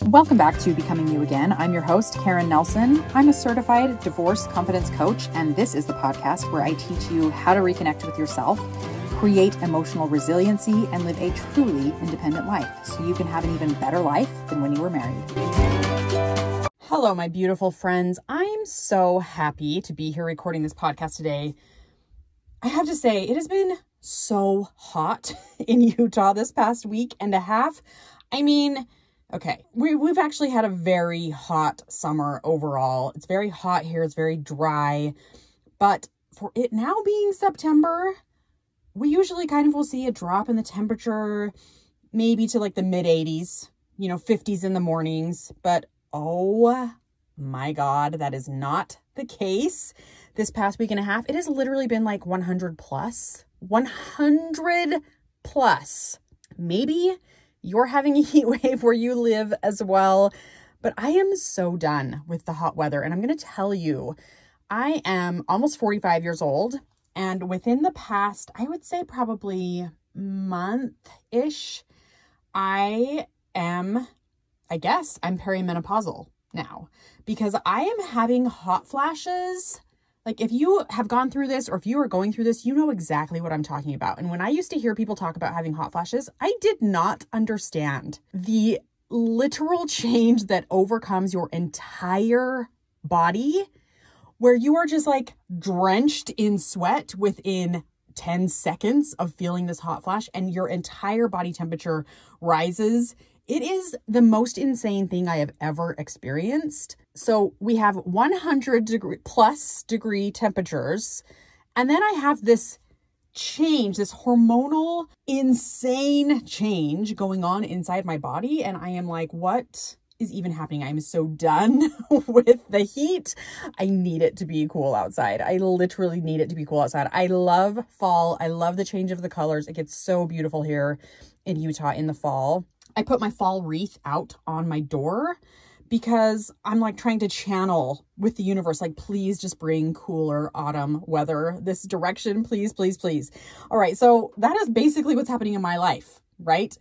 Welcome back to Becoming You Again. I'm your host, Karen Nelson. I'm a certified divorce confidence coach, and this is the podcast where I teach you how to reconnect with yourself, create emotional resiliency, and live a truly independent life so you can have an even better life than when you were married. Hello, my beautiful friends. I'm so happy to be here recording this podcast today. I have to say, it has been so hot in Utah this past week and a half. I mean, okay, we've actually had a very hot summer overall. It's very hot here. It's very dry. But for it now being September, we usually kind of will see a drop in the temperature, maybe to like the mid 80s, 50s in the mornings. But oh my God, that is not the case. This past week and a half, it has literally been like 100 plus. Maybe you're having a heat wave where you live as well. But I am so done with the hot weather. And I'm going to tell you, I am almost 45 years old. And within the past, I would say probably month-ish, I'm perimenopausal now. Because I am having hot flashes. Like if you have gone through this or if you are going through this, you know exactly what I'm talking about. And when I used to hear people talk about having hot flashes, I did not understand the literal change that overcomes your entire body, where you are just like drenched in sweat within 10 seconds of feeling this hot flash and your entire body temperature rises. It is the most insane thing I have ever experienced. So we have 100+ degree temperatures. And then I have this change, this hormonal insane change going on inside my body. And I am like, what is even happening? I'm so done with the heat. I need it to be cool outside. I literally need it to be cool outside. I love fall. I love the change of the colors. It gets so beautiful here in Utah in the fall. I put my fall wreath out on my door because I'm like trying to channel with the universe, like, please just bring cooler autumn weather this direction, please, please, please. All right. So that is basically what's happening in my life, right?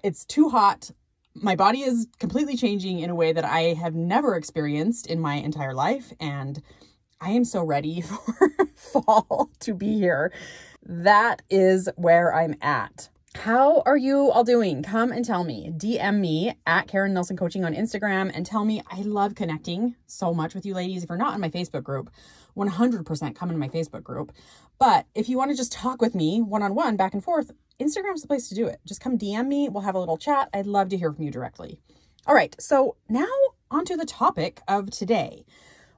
It's too hot. My body is completely changing in a way that I have never experienced in my entire life. And I am so ready for fall to be here. That is where I'm at. How are you all doing? Come and tell me. DM me at Karen Nelson Coaching on Instagram and tell me. I love connecting so much with you ladies. If you're not in my Facebook group, 100% come in my Facebook group. But if you want to just talk with me one-on-one back and forth, Instagram's the place to do it. Just come DM me. We'll have a little chat. I'd love to hear from you directly. All right. So now onto the topic of today,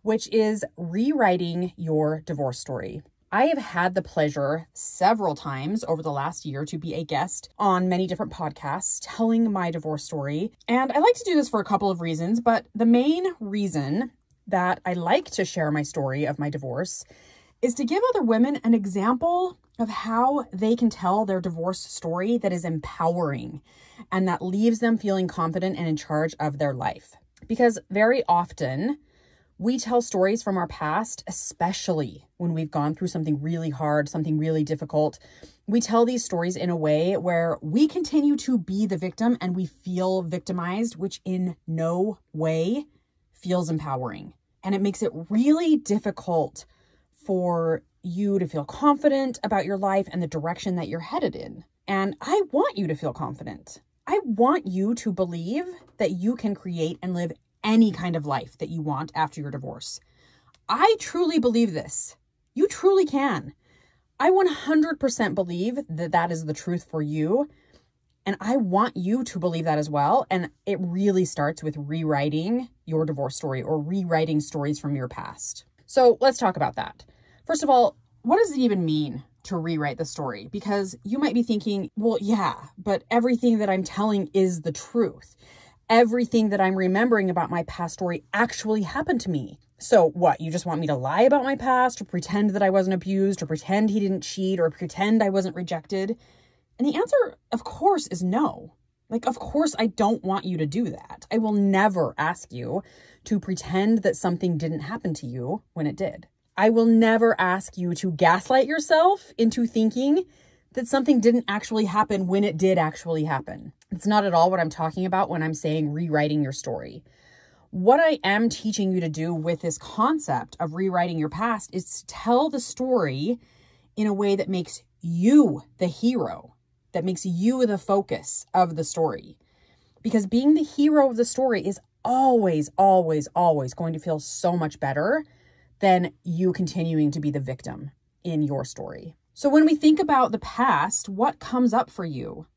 which is rewriting your divorce story. I have had the pleasure several times over the last year to be a guest on many different podcasts telling my divorce story. And I like to do this for a couple of reasons, but the main reason that I like to share my story of my divorce is to give other women an example of how they can tell their divorce story that is empowering and that leaves them feeling confident and in charge of their life. Because very often, we tell stories from our past, especially when we've gone through something really hard, something really difficult. We tell these stories in a way where we continue to be the victim and we feel victimized, which in no way feels empowering. And it makes it really difficult for you to feel confident about your life and the direction that you're headed in. And I want you to feel confident. I want you to believe that you can create and live any kind of life that you want after your divorce. I truly believe this. You truly can. I 100% believe that that is the truth for you. And I want you to believe that as well. And it really starts with rewriting your divorce story or rewriting stories from your past. So let's talk about that. First of all, what does it even mean to rewrite the story? Because you might be thinking, well, yeah, but everything that I'm telling is the truth. Everything that I'm remembering about my past story actually happened to me. So what, you just want me to lie about my past or pretend that I wasn't abused or pretend he didn't cheat or pretend I wasn't rejected? And the answer, of course, is no. Like, of course, I don't want you to do that. I will never ask you to pretend that something didn't happen to you when it did. I will never ask you to gaslight yourself into thinking that something didn't actually happen when it did actually happen. It's not at all what I'm talking about when I'm saying rewriting your story. What I am teaching you to do with this concept of rewriting your past is to tell the story in a way that makes you the hero, that makes you the focus of the story. Because being the hero of the story is always, always, always going to feel so much better than you continuing to be the victim in your story. So when we think about the past, what comes up for you?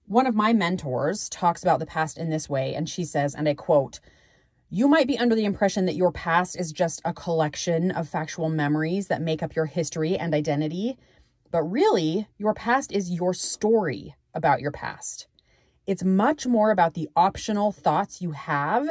One of my mentors talks about the past in this way, and she says, and I quote, "You might be under the impression that your past is just a collection of factual memories that make up your history and identity, but really, your past is your story about your past. It's much more about the optional thoughts you have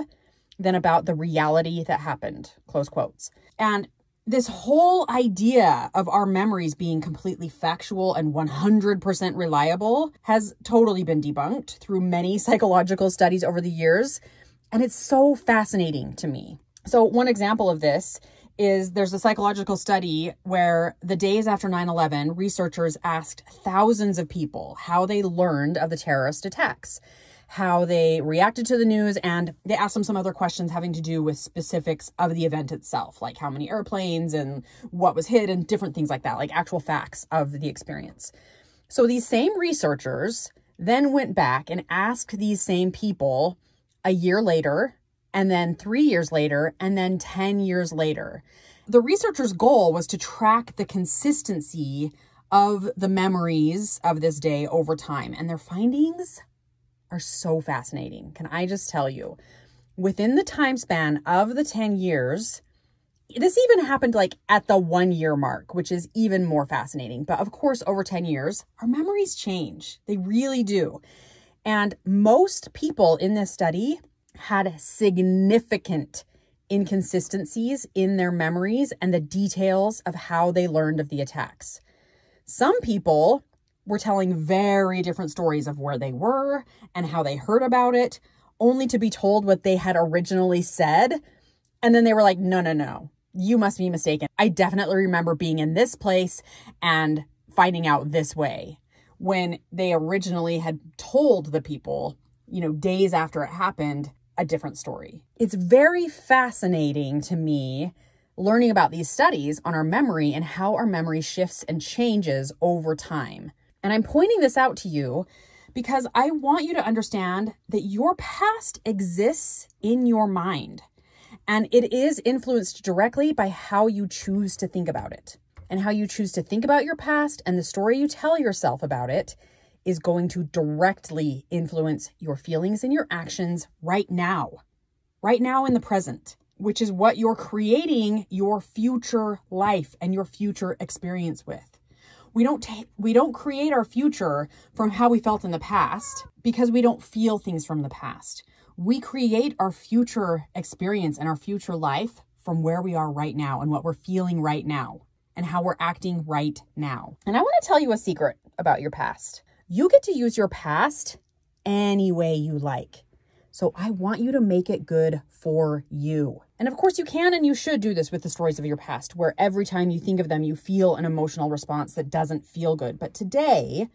than about the reality that happened," close quotes. And this whole idea of our memories being completely factual and 100% reliable has totally been debunked through many psychological studies over the years. And it's so fascinating to me. So one example of this is there's a psychological study where the days after 9/11, researchers asked thousands of people how they learned of the terrorist attacks, how they reacted to the news, and they asked them some other questions having to do with specifics of the event itself, like how many airplanes and what was hit and different things like that, like actual facts of the experience. So these same researchers then went back and asked these same people a year later, and then 3 years later, and then 10 years later. The researchers' goal was to track the consistency of the memories of this day over time, and their findings are so fascinating. Can I just tell you, within the time span of the 10 years, this even happened like at the 1 year mark, which is even more fascinating. But of course, over 10 years, our memories change. They really do. And most people in this study had significant inconsistencies in their memories and the details of how they learned of the attacks. Some people were telling very different stories of where they were and how they heard about it, only to be told what they had originally said. And then they were like, no, you must be mistaken. I definitely remember being in this place and finding out this way, when they originally had told the people, days after it happened, a different story. It's very fascinating to me learning about these studies on our memory and how our memory shifts and changes over time. And I'm pointing this out to you because I want you to understand that your past exists in your mind, and it is influenced directly by how you choose to think about it. And how you choose to think about your past and the story you tell yourself about it is going to directly influence your feelings and your actions right now in the present, which is what you're creating your future life and your future experience with. We don't create our future from how we felt in the past because we don't feel things from the past. We create our future experience and our future life from where we are right now and what we're feeling right now and how we're acting right now. And I want to tell you a secret about your past. You get to use your past any way you like. So I want you to make it good for you. And of course you can and you should do this with the stories of your past, where every time you think of them, you feel an emotional response that doesn't feel good. But today,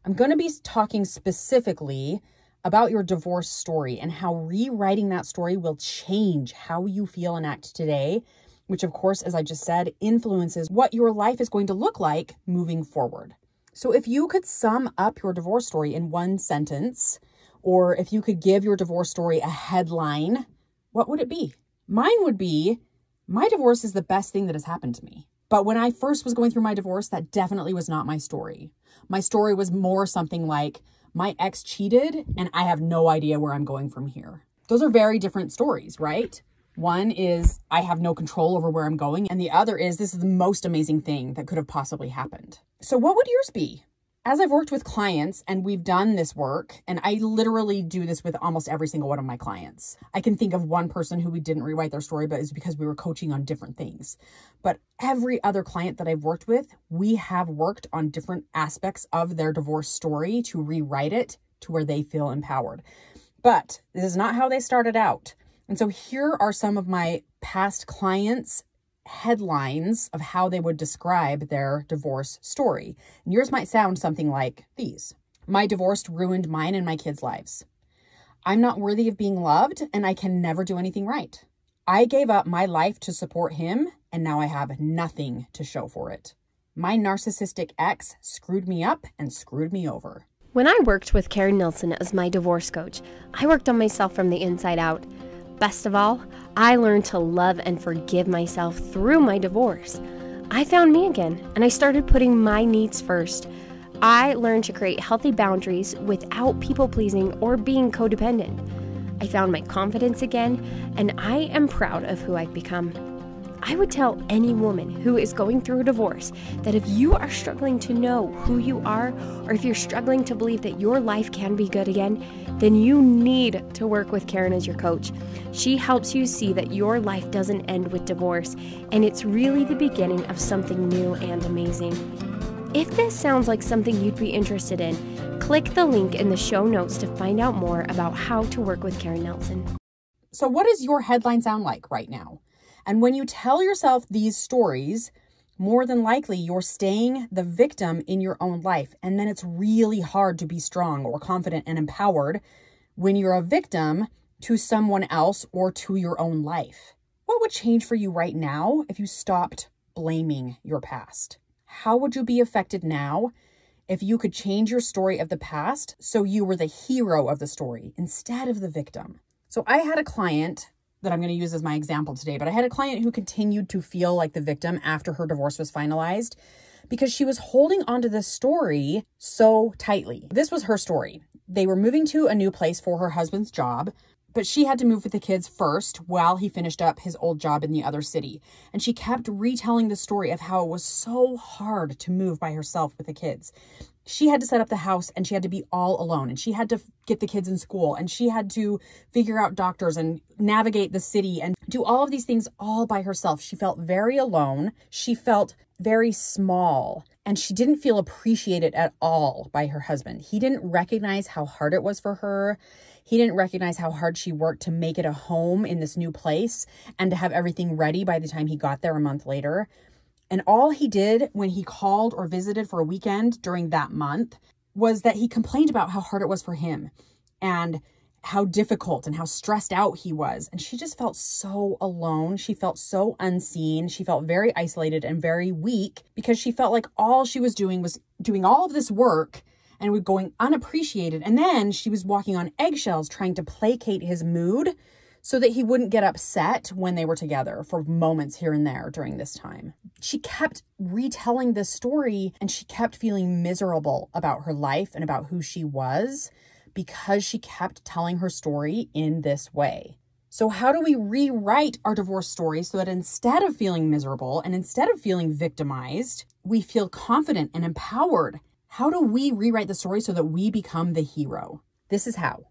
I'm going to be talking specifically about your divorce story and how rewriting that story will change how you feel and act today, which of course, as I just said, influences what your life is going to look like moving forward. So if you could sum up your divorce story in one sentence, or if you could give your divorce story a headline, what would it be? Mine would be, my divorce is the best thing that has happened to me. But when I first was going through my divorce, that definitely was not my story. My story was more something like, my ex cheated and I have no idea where I'm going from here. Those are very different stories, right? One is, I have no control over where I'm going. And the other is, this is the most amazing thing that could have possibly happened. So what would yours be? As I've worked with clients and we've done this work, and I literally do this with almost every single one of my clients. I can think of one person who we didn't rewrite their story, but it's because we were coaching on different things. But every other client that I've worked with, we have worked on different aspects of their divorce story to rewrite it to where they feel empowered. But this is not how they started out. And so here are some of my past clients headlines of how they would describe their divorce story. And yours might sound something like these. My divorce ruined mine and my kids' lives. I'm not worthy of being loved, and I can never do anything right. I gave up my life to support him, and now I have nothing to show for it. My narcissistic ex screwed me up and screwed me over. When I worked with Karen Nilsson as my divorce coach, I worked on myself from the inside out. Best of all, I learned to love and forgive myself through my divorce. I found me again, and I started putting my needs first. I learned to create healthy boundaries without people-pleasing or being codependent. I found my confidence again, and I am proud of who I've become. I would tell any woman who is going through a divorce that if you are struggling to know who you are, or if you're struggling to believe that your life can be good again, then you need to work with Karen as your coach. She helps you see that your life doesn't end with divorce, and it's really the beginning of something new and amazing. If this sounds like something you'd be interested in, click the link in the show notes to find out more about how to work with Karen Nilsson. So what does your headline sound like right now? And when you tell yourself these stories, more than likely you're staying the victim in your own life. And then it's really hard to be strong or confident and empowered when you're a victim to someone else or to your own life. What would change for you right now if you stopped blaming your past? How would you be affected now if you could change your story of the past so you were the hero of the story instead of the victim? So I had a client that I'm going to use as my example today, but I had a client who continued to feel like the victim after her divorce was finalized because she was holding onto this story so tightly. This was her story. They were moving to a new place for her husband's job, but she had to move with the kids first while he finished up his old job in the other city. And she kept retelling the story of how it was so hard to move by herself with the kids. She had to set up the house and she had to be all alone, and she had to get the kids in school, and she had to figure out doctors and navigate the city and do all of these things all by herself. She felt very alone. She felt very small, and she didn't feel appreciated at all by her husband. He didn't recognize how hard it was for her. He didn't recognize how hard she worked to make it a home in this new place and to have everything ready by the time he got there a month later. And all he did when he called or visited for a weekend during that month was that he complained about how hard it was for him and how difficult and how stressed out he was. And she just felt so alone. She felt so unseen. She felt very isolated and very weak because she felt like all she was doing was doing all of this work and was going unappreciated. And then she was walking on eggshells trying to placate his mood so that he wouldn't get upset when they were together for moments here and there during this time. She kept retelling this story and she kept feeling miserable about her life and about who she was because she kept telling her story in this way. So how do we rewrite our divorce story so that instead of feeling miserable and instead of feeling victimized, we feel confident and empowered? How do we rewrite the story so that we become the hero? This is how.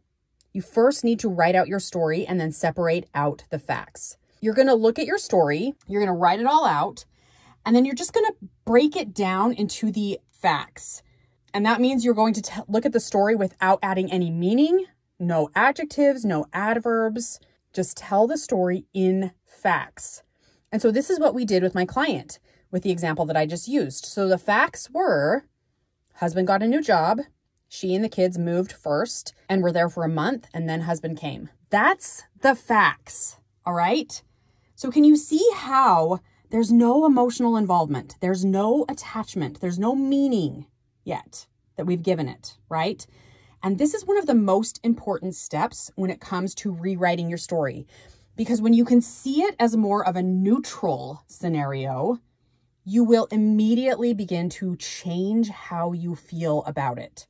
You first need to write out your story and then separate out the facts. You're going to look at your story, you're going to write it all out, and then you're just going to break it down into the facts. And that means you're going to look at the story without adding any meaning, no adjectives, no adverbs. Just tell the story in facts. And so this is what we did with my client with the example that I just used. So the facts were, husband got a new job. She and the kids moved first and were there for a month, and then husband came. That's the facts, all right? So can you see how there's no emotional involvement? There's no attachment. There's no meaning yet that we've given it, right? And this is one of the most important steps when it comes to rewriting your story, because when you can see it as more of a neutral scenario, you will immediately begin to change how you feel about it.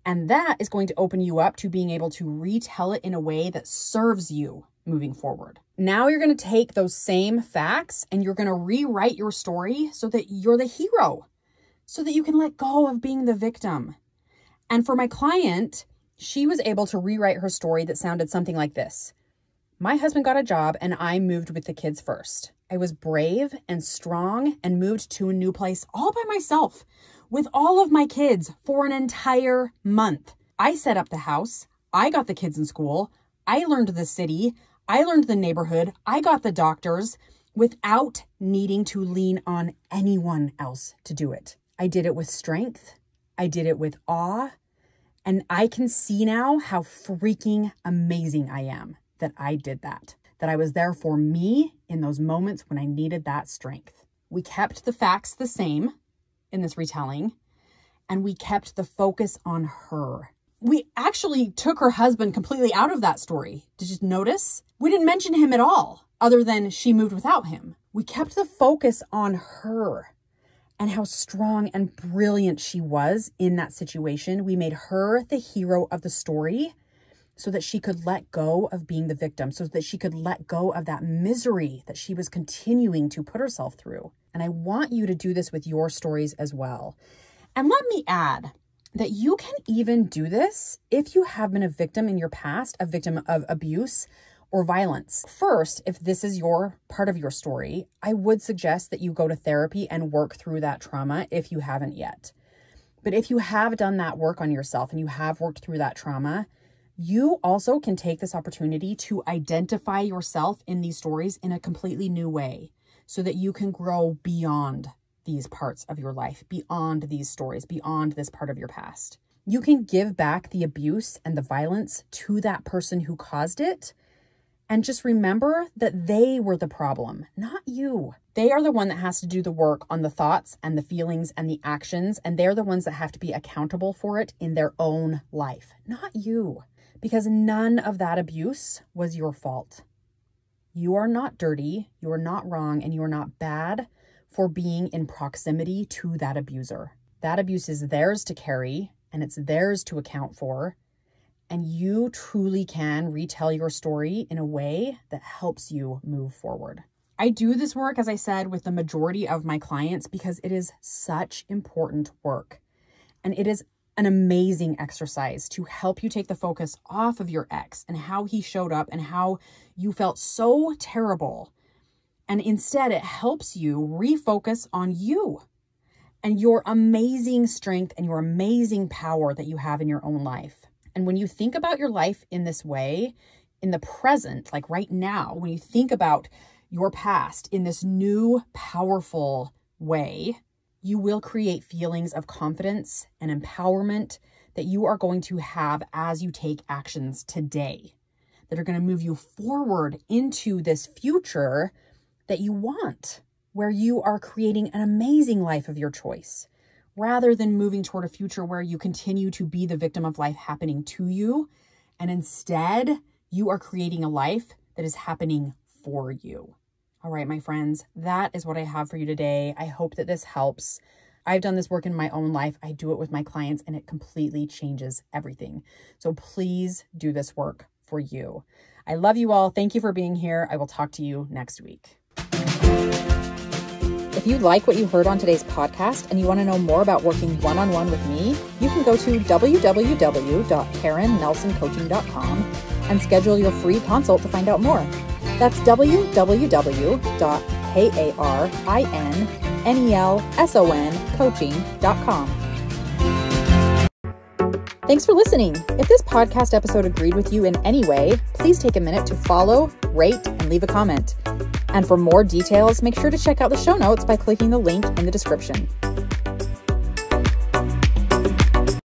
And that is going to open you up to being able to retell it in a way that serves you moving forward. Now you're going to take those same facts and you're going to rewrite your story so that you're the hero, so that you can let go of being the victim. And for my client, she was able to rewrite her story that sounded something like this. My husband got a job and I moved with the kids first. I was brave and strong and moved to a new place all by myself with all of my kids for an entire month. I set up the house. I got the kids in school. I learned the city. I learned the neighborhood. I got the doctors. without needing to lean on anyone else to do it. I did it with strength. I did it with awe. And I can see now how freaking amazing I am that I did that I was there for me in those moments when I needed that strength. We kept the facts the same in this retelling, and we kept the focus on her. We actually took her husband completely out of that story. Did you notice? We didn't mention him at all, other than she moved without him. We kept the focus on her and how strong and brilliant she was in that situation. We made her the hero of the story so that she could let go of being the victim, so that she could let go of that misery that she was continuing to put herself through. And I want you to do this with your stories as well. And let me add that you can even do this if you have been a victim in your past, a victim of abuse or violence. First, if this is your part of your story, I would suggest that you go to therapy and work through that trauma if you haven't yet. But if you have done that work on yourself and you have worked through that trauma, you also can take this opportunity to identify yourself in these stories in a completely new way so that you can grow beyond these parts of your life, beyond these stories, beyond this part of your past. You can give back the abuse and the violence to that person who caused it. And just remember that they were the problem, not you. They are the one that has to do the work on the thoughts and the feelings and the actions, and they're the ones that have to be accountable for it in their own life, not you. Because none of that abuse was your fault. You are not dirty, you are not wrong, and you are not bad for being in proximity to that abuser. That abuse is theirs to carry, and it's theirs to account for. And you truly can retell your story in a way that helps you move forward. I do this work, as I said, with the majority of my clients because it is such important work. And it is an amazing exercise to help you take the focus off of your ex and how he showed up and how you felt so terrible. And instead, it helps you refocus on you and your amazing strength and your amazing power that you have in your own life. And when you think about your life in this way, in the present, like right now, when you think about your past in this new, powerful way, you will create feelings of confidence and empowerment that you are going to have as you take actions today that are going to move you forward into this future that you want, where you are creating an amazing life of your choice, rather than moving toward a future where you continue to be the victim of life happening to you. And instead, you are creating a life that is happening for you. All right, my friends, that is what I have for you today. I hope that this helps. I've done this work in my own life. I do it with my clients, and it completely changes everything. So please do this work for you. I love you all. Thank you for being here. I will talk to you next week. If you like what you heard on today's podcast and you want to know more about working one-on-one with me, you can go to www.karennelsoncoaching.com and schedule your free consult to find out more. That's www.karennelsoncoaching.com. Thanks for listening. If this podcast episode agreed with you in any way, please take a minute to follow, rate, and leave a comment. And for more details, make sure to check out the show notes by clicking the link in the description.